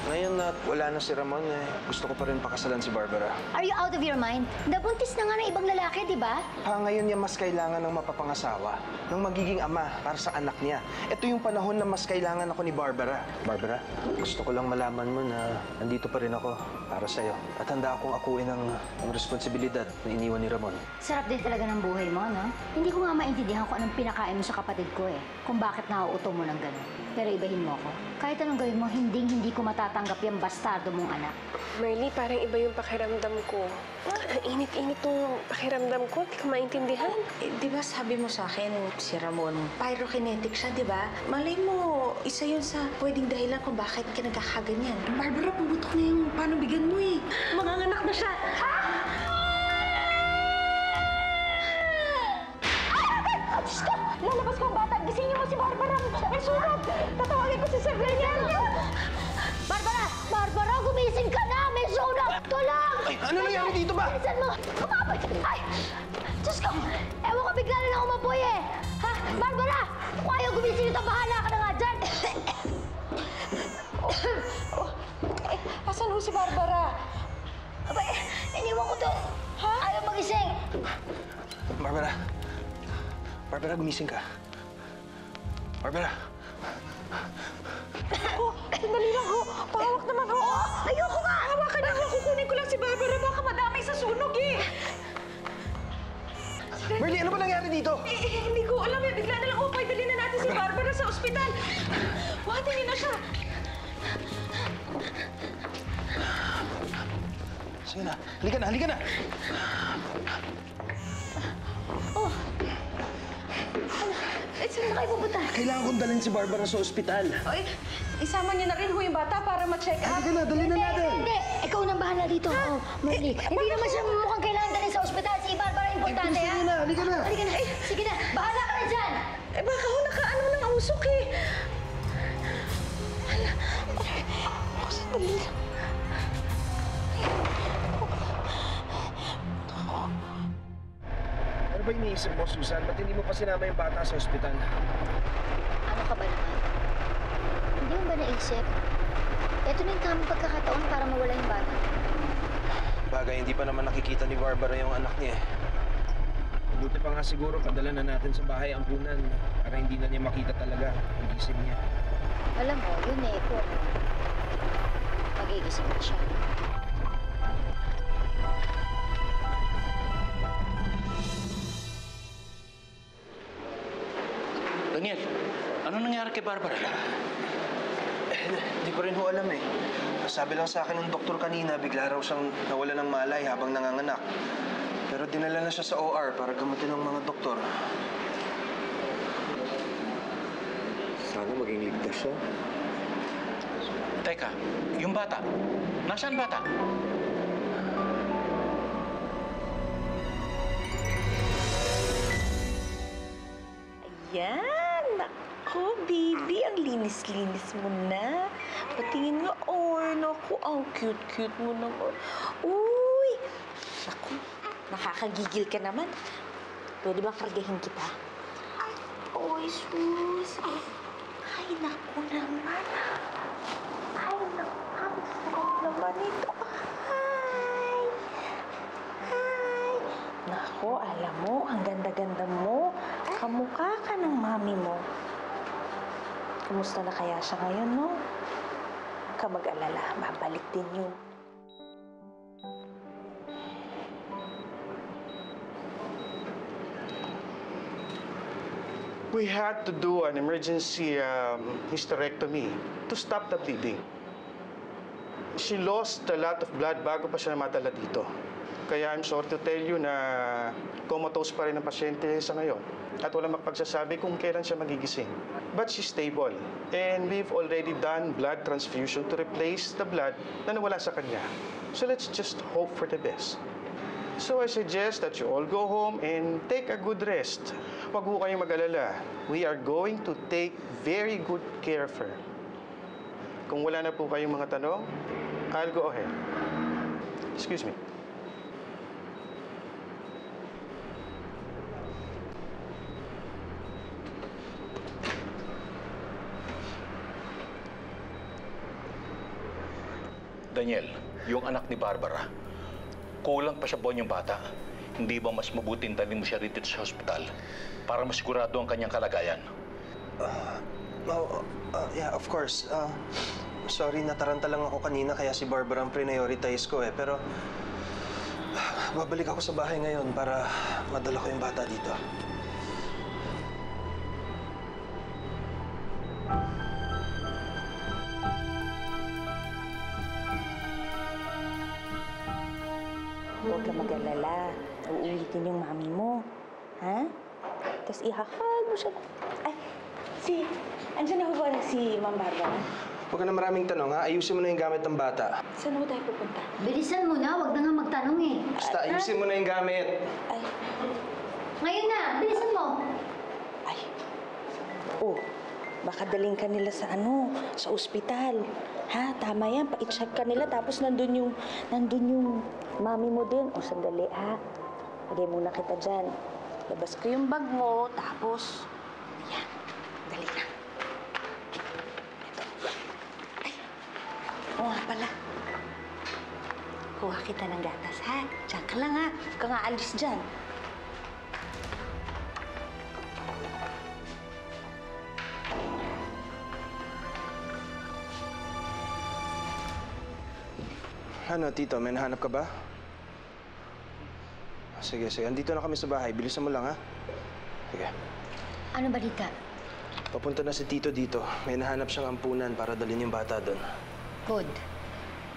Ngayon na wala na si Ramon, gusto ko pa rin pakasalan si Barbara. Are you out of your mind? Nabuntis na nga ng ibang lalaki, di ba? Ngayon niya mas kailangan ng mapapangasawa, ng magiging ama para sa anak niya. Ito yung panahon na mas kailangan ako ni Barbara. Barbara, gusto ko lang malaman mo na nandito pa rin ako para sa'yo. At handa akong akuin ang responsibilidad na iniwan ni Ramon. Sarap din talaga ng buhay mo, no? Hindi ko nga maintindihan kung anong pinakain mo sa kapatid ko kung bakit nauuto mo ng gano'n. Pero ibahin mo ako. Kahit anong gawin mo, hindi ko matatanggap yung bastardo mong anak. Marley, parang iba yung pakiramdam ko. Ang init-init ng pakiramdam ko. Hindi ko maintindihan. Di ba sabi mo sa akin, si Ramon, pyrokinetic siya, di ba? Malay mo, isa yun sa pwedeng dahilan kung bakit ka nagkakaganyan. Barbara, pubutok na yung panubigan mo eh. Manganganak na siya. Ha? Diyos ko! Lalabas ko ang bata! Gisingin mo si Barbara! May sunog! Tatawagin ko si Sir Daniel! Barbara! Barbara! Gumising ka na! May sunog! Tulong! Ay, ano nangyari dito ba? Bilisan mo! Kumapit! Ay! Diyos ko! Ewan ko bigla na lang umapoy Ha? Barbara! Kung ayaw gumising ito, bahala ka na nga dyan! Asan ho si Barbara? Abay, iniwan ko doon! Ha? Ayaw magising! Barbara. Barbara, gumising ka. Barbara. Sandali lang ho. Pahawak naman ho. Ayoko nga! Hawakan niyo ho. Kukunin ko lang si Barbara. Baka madamay sa sunog eh. Marley, ano ba nangyari dito? Hindi ko alam eh. Bigla na lang ho. Paidali na natin si Barbara sa ospital. Buhatin na siya. Sige na. Halika na, halika na. Saan na kayo pupunta? Kailangan kong dalhin si Barbara sa ospital. Oy, isama niyo na rin ho yung bata para ma-check up. Halika na, dalhin na natin. Hindi! Ikaw nang bahala dito. Marley, hindi naman siya mukhang kailangan dalhin sa ospital. Si Barbara importante, ha? Sige na, halika na. Halika na. Sige na, bahala ka na dyan! Baka ho nakaano ng usok eh. Hala. Sandali lang. Ano ba iniisip mo, Susan? Ba't hindi mo pa sinama yung bata sa ospital? Ano ka ba naman? Hindi mo ba naisip? Ito na yung tamang pagkakataon para mawala yung bata. Bagay, hindi pa naman nakikita ni Barbara yung anak niya. Buti pa nga siguro padala na natin sa bahay ang punan para hindi na niya makita talaga ang gising niya. Alam mo, yun kung magigising na siya. Daniel, ano nangyari kay Barbara? Hindi ko rin ho alam eh. Sabi lang sa akin ng doktor kanina, bigla raw siyang nawala ng malay habang nanganganak. Pero dinala na siya sa OR para gamutin ng mga doktor. Sana maging ligtas siya. Teka, yung bata. Nasaan bata? Ayan! Nako, baby. Ang linis-linis mo na. Patingin nga, naku, ang cute-cute mo naman. Uy! Naku, nakakagigil ka naman. Pwede ba kargahin kita? Uy, sus. Ay, naku naman. Ay, naku, ang sarap naman ito. Hi! Hi! Naku, alam mo, ang ganda-ganda mo. Kamukha ka ng mami mo. Kumusta na kaya siya ngayon, no? Huwag ka mag-alala, babalik din yun. We had to do an emergency hysterectomy to stop the bleeding. She lost a lot of blood bago pa siya madala dito. Kaya I'm sorry to tell you na comatose pa rin ang pasyente sa ngayon. At walang magpagsasabi kung kailan siya magigising. But she's stable. And we've already done blood transfusion to replace the blood na nawala sa kanya. So let's just hope for the best. So I suggest that you all go home and take a good rest. Huwag ho kayong mag-alala. We are going to take very good care of her. Kung wala na po kayong mga tanong, I'll go ahead. Excuse me. Daniel, yung anak ni Barbara, kulang pa sa buwan yung bata. Hindi ba mas mabuting dalhin mo siya rito sa hospital para masigurado ang kanyang kalagayan? Yeah, of course. Sorry, nataranta lang ako kanina kaya si Barbara ang prioritize ko eh. Pero babalik ako sa bahay ngayon para madala ko yung bata dito. Huwag ka mag-alala. Uulitin yung mami mo. Ha? Tapos ihahag mo siya. Ay, andyan na ho ba si Ma'am Barbara? Huwag ka na maraming tanong ha. Ayusin mo na yung gamit ng bata. Saan ho tayo pupunta? Bilisan mo na, wag na nga magtanong eh. Basta ayusin mo na yung gamit. Ay, Ngayon na, bilisan mo. ay. Oh, baka daling ka nila sa sa ospital. Ha? Tama yan. Pa-check ka nila tapos nandun yung mami mo din. O, sandali ha. Lagay muna kita dyan. Labas ko yung bag mo, tapos... Ayan. Dali na. Ito. Ay. Oo nga pala. Kuha kita ng gatas, ha? Diyan ka lang, ha? Huwag ka nga alis dyan. Ano, Tito? May nahanap ka ba? Sige. Andito na kami sa bahay. Bilisan mo lang, ha? Sige. Ano balita? Papunta na si Tito dito. May nahanap siyang ampunan para dalhin yung bata doon. Good.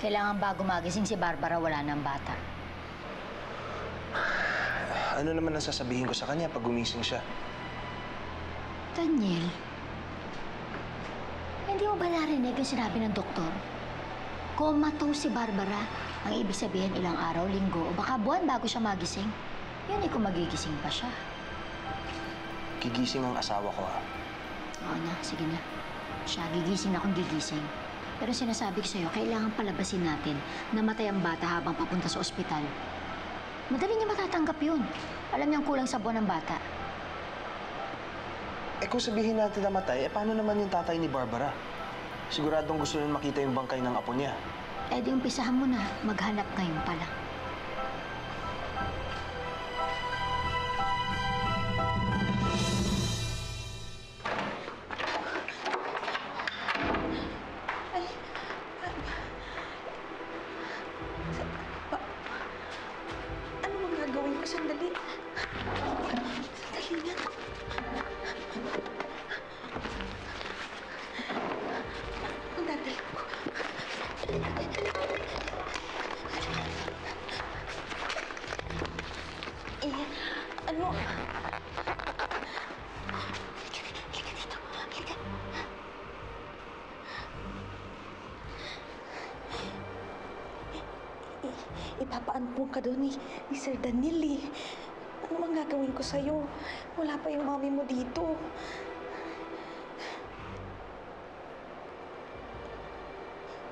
Kailangan bago magising si Barbara, wala ng bata. Ano naman ang sasabihin ko sa kanya pag gumising siya? Daniel, hindi mo ba narinig yung sinabi ng doktor? Comatose si Barbara. Ang ibig sabihin ilang araw, linggo, o baka buwan bago siya magising. Yun kung magigising pa siya. Gigising ang asawa ko, ha? Oo na, sige na. Siya, gigising na akong gigising. Pero sinasabi ko sa'yo, kailangan palabasin natin na matay ang bata habang papunta sa ospital. Madali niya matatanggap yun. Alam niyang kulang sa buwan ng bata. Eh kung sabihin natin na matay, paano naman yung tatay ni Barbara? Siguradong gusto niyang makita yung bangkay ng apo niya. Eh di umpisahan mo na, maghanap ngayon pala. Ano bang gagawin ko? Sandali. Sandali nga. Ang dadali ko. Ano? Halika dito. Halika. Ipapaampun ka doon ni Sir Daniel eh. Ano mang gagawin ko sa'yo? Wala pa yung mami mo dito.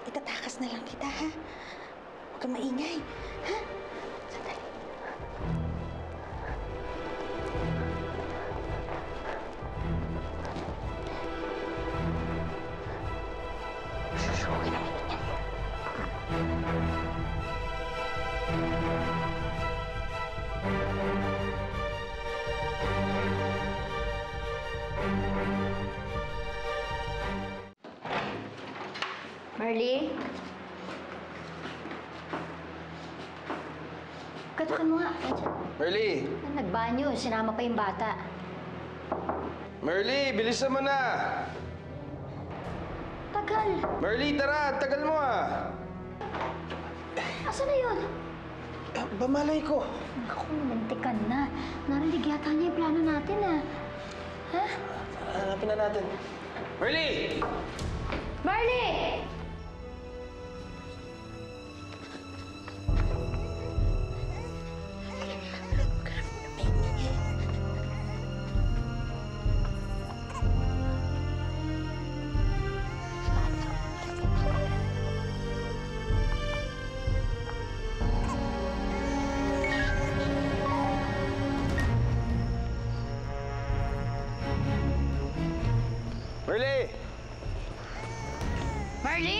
Itatakas na lang kita, ha? Huwag kang maingay, ha? Sandali. Susukin namin yan. Marley? Katukan mo nga. Merly! Nagbanyo, sinama pa yung bata. Merly, bilisan mo na! Tagal. Merly, tara! Tagal mo, ah! Asa na yun? Bamalay ko. Naku, nalintikan na. Narinig yata niya yung plano natin, ah. Ha? Hanapin na natin. Merly! Marley! Merly! Marley!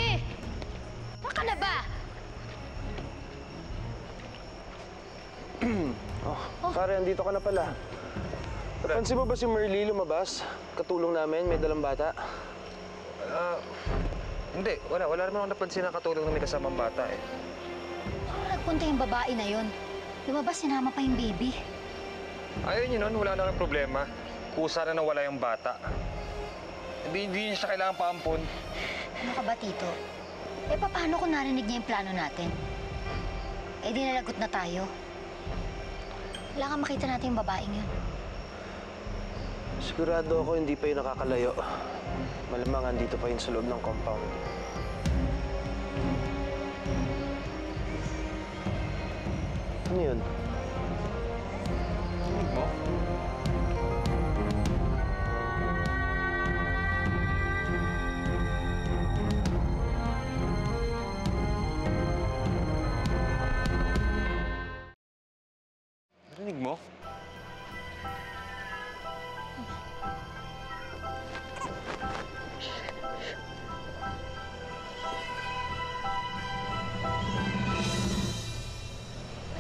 Pare, andito ka na pala. Napansin mo ba si Merly lumabas? Katulong namin, may dalang bata. Hindi, wala naman ako napansin na katulong na may kasamang bata eh. Nagpunta yung babae na yon. Lumabas, sinama pa yung baby. Ayaw niyo nun, wala na kang problema. Kusa na nawala yung bata. Hindi niya siya kailangan paampon. Ano ka ba, Tito? Eh, paano kung narinig niya yung plano natin? Eh, di nalagot na tayo. Kailangan makita natin yung babaeng yun. Sigurado ako hindi pa yun nakakalayo. Malamang andito pa yun sa loob ng compound. Ano yun? Tingin mo? Narinig mo?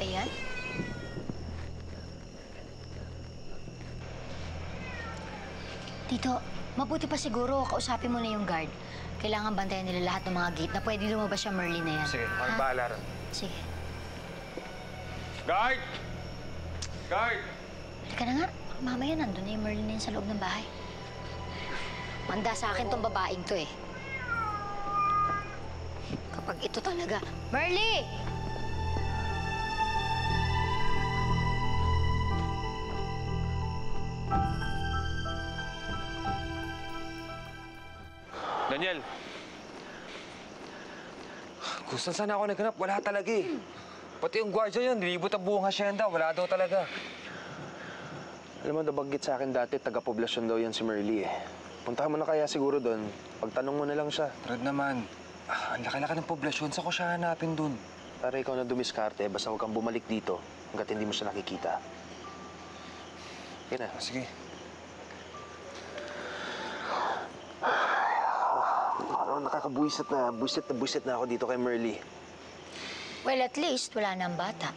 Ayan. Tito, mabuti pa siguro kausapin mo na yung guard. Kailangan bantayan nila lahat ng mga gate na pwede lumabas siya Merly na yan. Sige, Ha? magbahala rin. Sige. Guard! Guard! Halika na nga. Mamaya nandun na yung Merly na yan sa loob ng bahay. Manda sa akin tong babaeng to eh. Kapag ito talaga... Merly! Daniel! Kung saan ako naghanap, wala talaga eh. Pati yung gwardiya yun, nilibot ang buong hasyenda, wala daw talaga. Alam mo, nabanggit sa akin dati, taga-poblasyon daw yan si Merly eh. Puntahan mo na kaya siguro doon. Pagtanong mo na lang siya. Brad naman, ang laki-laki ng poblasyon, saan ko siya hanapin dun? Para ikaw na dumiskarte, basta huwag kang bumalik dito hanggat hindi mo siya nakikita. Yan na. Sige. Nakakabuisit na ako dito kay Merly. Well, at least wala na ang bata.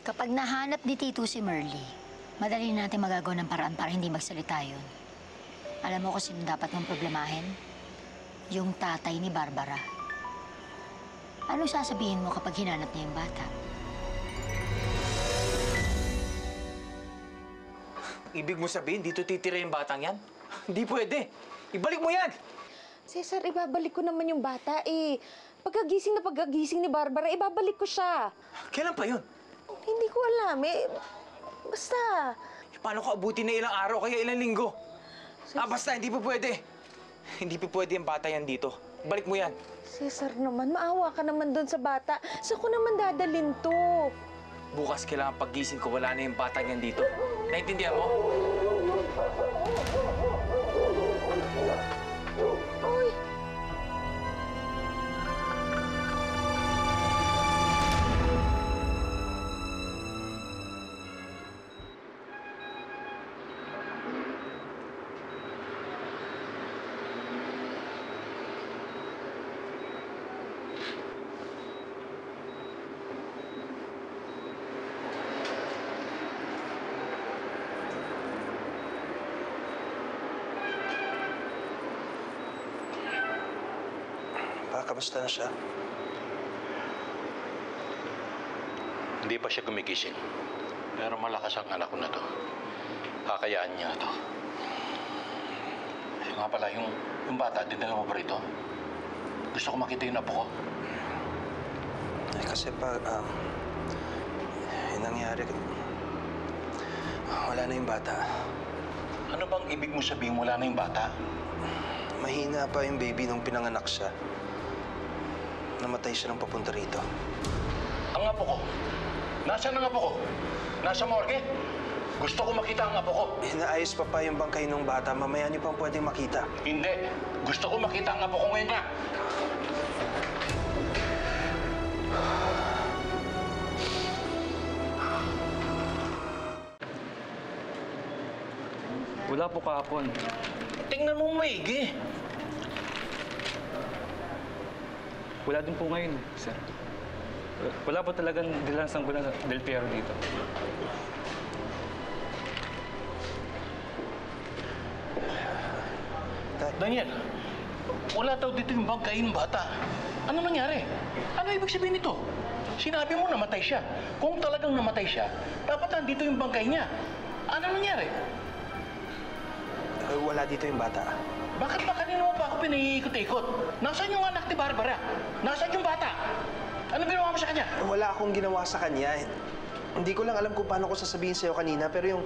Kapag nahanap ni Tito si Merly, madali natin magagawa ng paraan para hindi magsalita yun. Alam mo kung sino dapat mong problemahin? Yung tatay ni Barbara. Ano sasabihin mo kapag hinanap niya yung bata? Ibig mo sabihin, dito titira yung batang yan? Hindi pwede. Ibalik mo yan! Cesar, ibabalik ko naman yung bata eh. Pagkagising ni Barbara, ibabalik ko siya. Kailan pa yun? Hindi ko alam eh. Basta. Paano ko abutin na ilang araw kaya ilang linggo? Basta, hindi pa pwede. Hindi pa pwede yung bata yan dito. Balik mo yan. Cesar naman, maawa ka naman doon sa bata. Saan ko naman dadalhin to? Bukas kailangan paggising ko, wala na yung batang yan dito. Naintindihan mo? Uy! Kamusta na siya? Hindi pa siya gumigising. Pero malakas ang anak ko na to. Kakayaan niya to. Ayun nga pala, yung bata, dinala mo pa rito? Gusto ko makita yung apo ko. Eh, kasi yung nangyari, wala na yung bata. Ano bang ibig mo sabihin wala na yung bata? Mahina pa yung baby nung pinanganak siya. Namatay siya nang papunta rito. Ang apo ko? Nasaan ang apo ko? Nasa morgue? Gusto ko makita ang apo ko. Inaayos pa yung bangkay ng bata. Mamaya niyo pang pwedeng makita. Hindi. Gusto ko makita ang apo ko ngayon na. Wala po kahapon. Tingnan mo maigi. Wala din po ngayon, sir. Wala po talagang dalang sanggulan Del Piero dito. Daniel, wala daw dito yung bangkay ng bata. Ano nangyari? Ano ibig sabihin nito? Sinabi mo namatay siya. Kung talagang namatay siya, dapat nandito yung bangkay niya. Ano nangyari? Wala dito yung bata. Bakit ba kanina mo pa ako pinaiikot-ikot? Nasaan yung anak ni Barbara? Nasaan yung bata? Ano ginawa mo sa kanya? Wala akong ginawa sa kanya. Hindi ko lang alam kung paano ko sasabihin sa'yo kanina, pero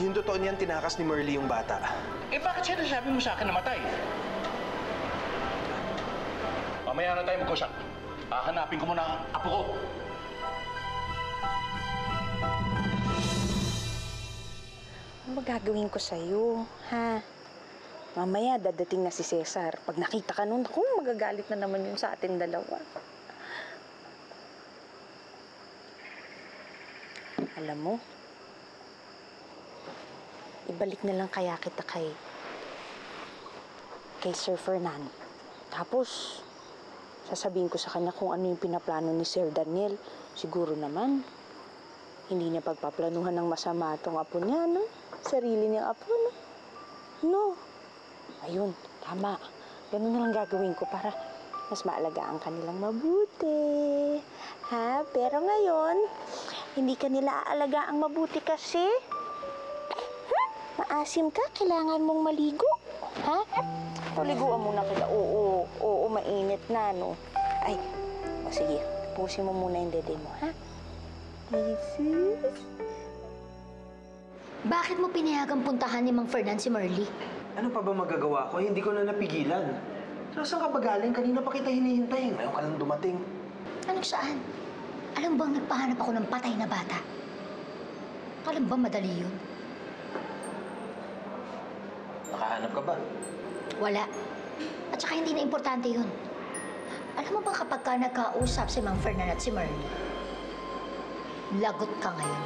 yung totoo niyan, tinakas ni Merly yung bata. Eh bakit sinasabi mo sa akin namatay? Mamaya na tayo mag-usap. Hahanapin ko muna ang apo ko. Ano ba gagawin ko sa'yo, ha? Mamaya dadating na si Cesar. Pag nakita ka nun, magagalit na naman yun sa atin dalawa. Alam mo, ibalik na lang kaya kita kay Sir Fernan. Tapos, sasabihin ko sa kanya kung ano yung pinaplano ni Sir Daniel. Siguro naman, hindi niya pagpaplanuhan ng masama itong apo niya, no? Sarili niyang apo, no? No. Ayun, tama. Ganun na lang gagawin ko para mas maalagaan ka nilang mabuti. Ha? Pero ngayon, hindi ka nila aalagaan mabuti kasi. Maasim ka, kailangan mong maligo. Ha? Paliguan muna kita. Oo, mainit na, no? Ay, sige, pusin mo muna yung dede mo, ha? Jesus. Bakit mo pinayagang puntahan ni Mang Fernan si Merly? Ano pa ba magagawa ko? Hindi ko na napigilan. Saan ka ba galing? Kanina pa kita hinihintay. Ngayon ka lang dumating. Anong saan? Alam bang nagpahanap ako ng patay na bata? Alam ba madali yun? Nakahanap ka ba? Wala. At saka hindi na importante yun. Alam mo ba kapag ka nagkausap si Mang Fernan at si Merly, lagot ka ngayon.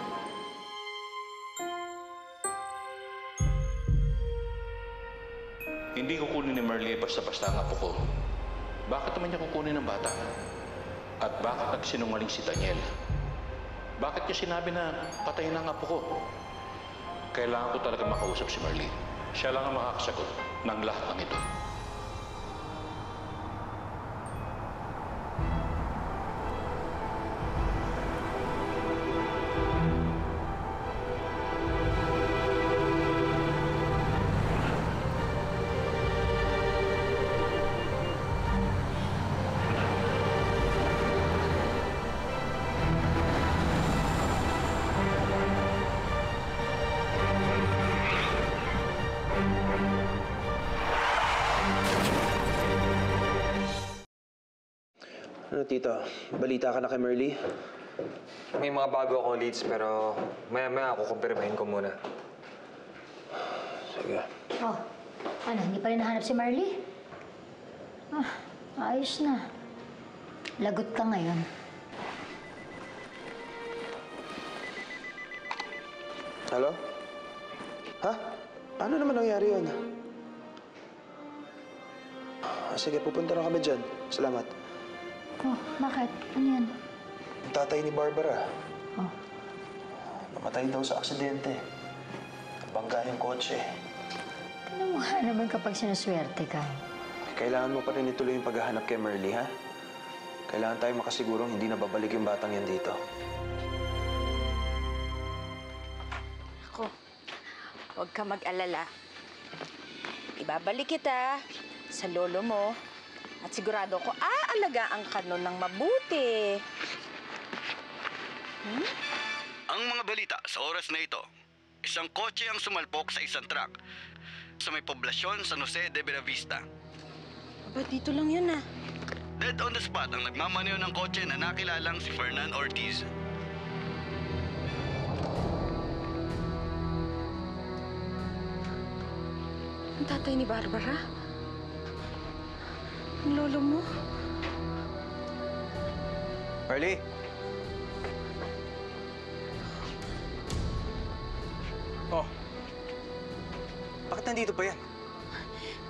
Hindi kukunin ni Merly basta-basta ang apo ko. Bakit naman niya kukunin ng bata? At bakit nagsinungaling si Daniel? Bakit niya sinabi na patay na ang apo ko? Kailangan ko talaga makausap si Merly. Siya lang ang makakasagot ng lahat ng ito. Ano, Tito? Balita ka na kay Merly? May mga bago akong leads pero maya-maya ako kumpirmahin ko muna. Sige. Oh, ano, hindi pa rin nahanap si Merly? Ah, ayos na. Lagot ka ngayon. Hello? Ha? Ano naman nangyari yun? Sige, pupunta na kami dyan. Salamat. Oh, bakit? Ano yan? Ang tatay ni Barbara. Oh. Namatay daw sa aksidente. Bangga yung kotse. Ano mo nga naman kapag sinaswerte ka? Kailangan mo pa rin ituloy yung paghahanap kay Merly, ha? Kailangan tayo makasigurong hindi na babalik yung batang yan dito. Ako, huwag ka mag-alala. Ibabalik kita sa lolo mo at sigurado ko aalagaan ka nun ng mabuti. Ang mga balita sa oras na ito, isang kotse ang sumalpok sa isang truck sa may poblasyon San Jose de Bellavista. Aba, dito lang yun ah. Dead on the spot ang nagmamaneho ng kotse na nakilalang si Fernan Ortiz. Ang tatay ni Barbara? Ang lolo mo? Merly? Oh. Bakit nandito pa yan?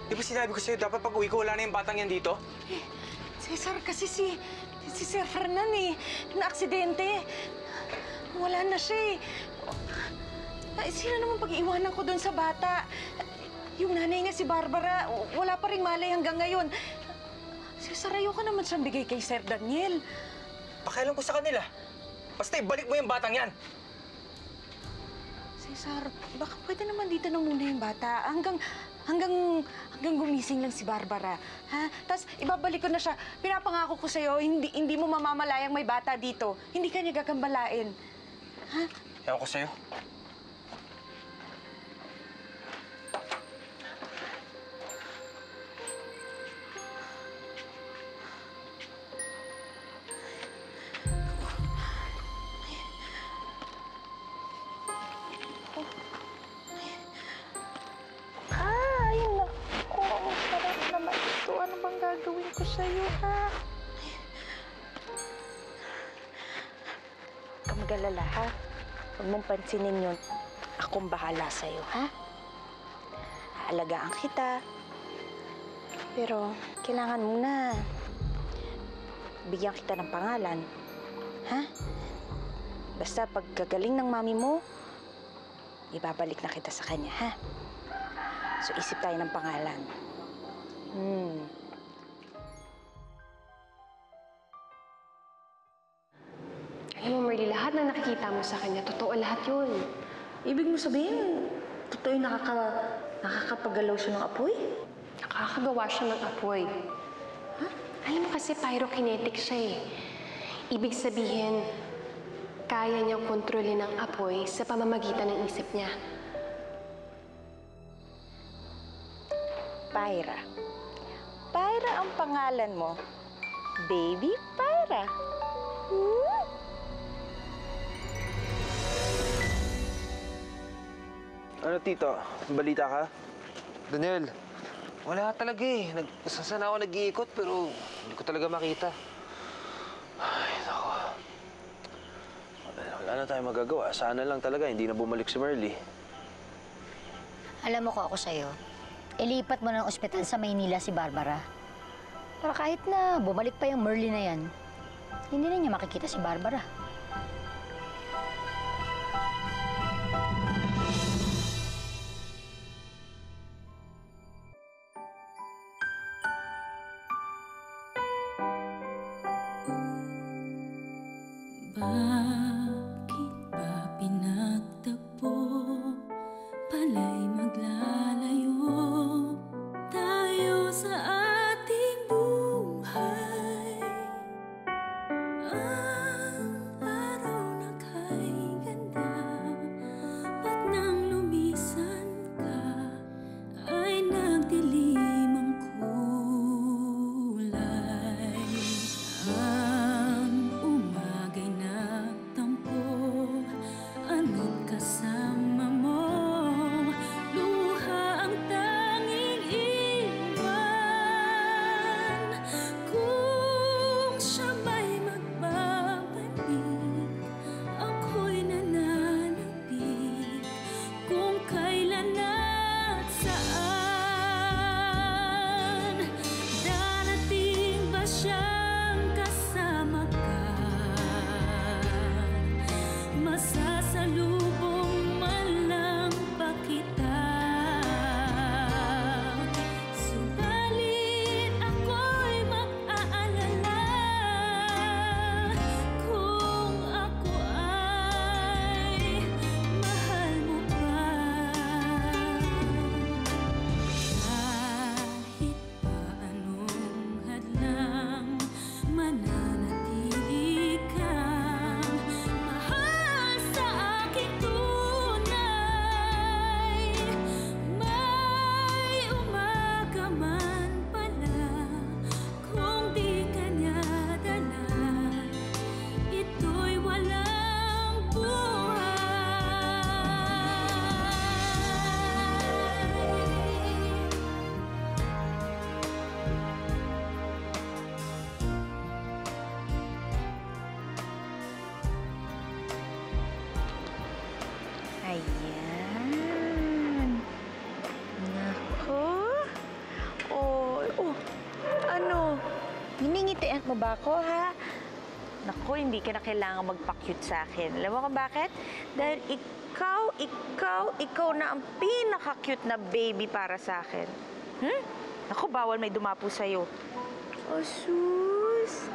Di ba sinabi ko sa'yo, dapat pag uwi ko, wala na yung batang yan dito? Cesar, kasi si Sir Fernan na-aksidente. Wala na siya Sino naman pag-iiwanan ko doon sa bata? Yung nanay niya, si Barbara, wala pa ring malay hanggang ngayon. Cesar, ayoko naman siyang bigay kay Sir Daniel. Pakialam ko sa kanila. Basta ibalik mo yung batang yan. Cesar, baka pwede naman dito na muna yung bata. Hanggang gumising lang si Barbara. Ha? Tapos ibabalik ko na siya. Pinapangako ko sa'yo, hindi mo mamamalayang may bata dito. Hindi ka niya gagambalain. Ha? Ewan ko sa'yo. Ay, naku. Ang sarap naman ito. Ano bang gagawin ko sa'yo, ha? Huwag kang mag-alala, ha? Huwag mong pansinin yun. Akong bahala sa'yo, ha? Aalagaan kita. Pero, kailangan mo na bigyan kita ng pangalan. Ha? Basta pagkagaling ng mami mo, ibabalik na kita sa kanya, ha? So, isip tayo ng pangalan. Alam mo, Marley, lahat na nakikita mo sa kanya, totoo lahat yun. Ibig mo sabihin, totoo yung nakakapagalaw siya ng apoy? Nakakagawa siya ng apoy. Alam mo kasi pyrokinetic siya Ibig sabihin, kaya niyang kontrolin ang apoy sa pamamagitan ng isip niya. Pyra. Pyra ang pangalan mo. Baby Pyra. Ano, Tito? Balita ka? Daniel, wala talaga Saan ako nag-iikot pero hindi ko talaga makita. Ay, naku. Wala na tayong magagawa. Sana lang talaga hindi na bumalik si Merly. Alam mo ko ako sa'yo, ilipat mo ng ospital sa Maynila si Barbara. Para kahit na bumalik pa yung Merly na yan, hindi na niya makikita si Barbara. Bakit ba pinagtagpo? Pala'y maglalayo tayo sa ating buhay. Ang Hiningitian mo ba ako, ha? Naku, hindi ka na kailangan magpa-cute sa akin. Alam mo kung bakit? Dahil ikaw na ang pinaka-cute na baby para sa akin. Naku, bawal may dumapo sa'yo. Oh, sus.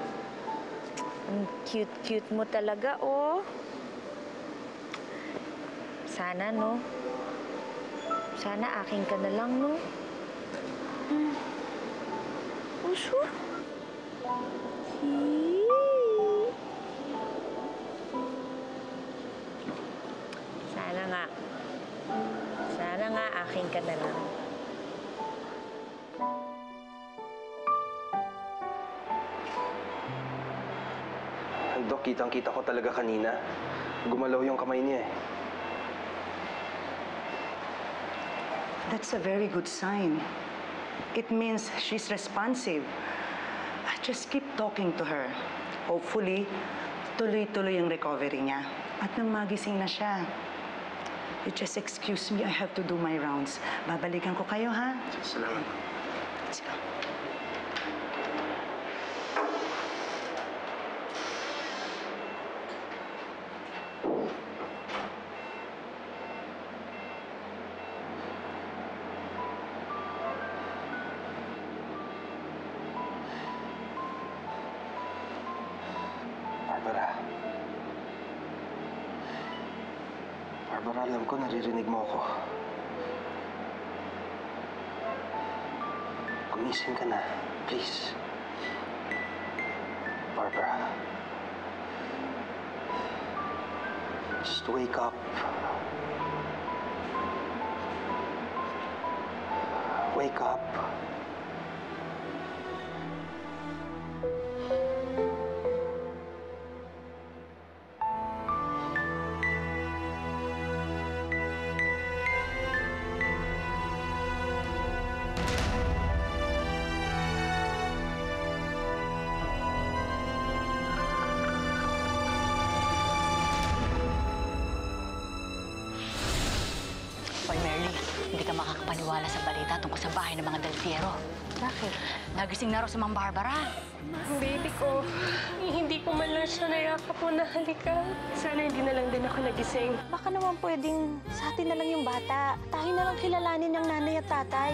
Ang cute-cute mo talaga, oh. Sana, no? Sana akin ka na lang, no? Oh, sure. Sana nga akin ka na lang. Dok, kitang-kita ko talaga kanina. Gumalaw yung kamay niya eh. That's a very good sign. It means she's responsive. Just keep talking to her. Hopefully, tuloy-tuloy ang recovery niya. At nang magising na siya, you just excuse me, I have to do my rounds. Babalikan ko kayo, ha? Salamat. Let's go. Barbara, alam ko naririnig mo ako. Gumising ka na, please. Barbara. Just wake up. Wake up. Hoy, Merly, hindi ka makakapaniwala sa balita tungkol sa bahay ng mga Delfiero. Bakit? Nagising na raw si Mang Barbara. Ang baby ko, hindi ko man lang siya nayakap o nahalikan. Sana hindi na lang din ako nagising. Baka naman pwedeng sa atin na lang yung bata. Tayo na lang kilalanin ng nanay at tatay.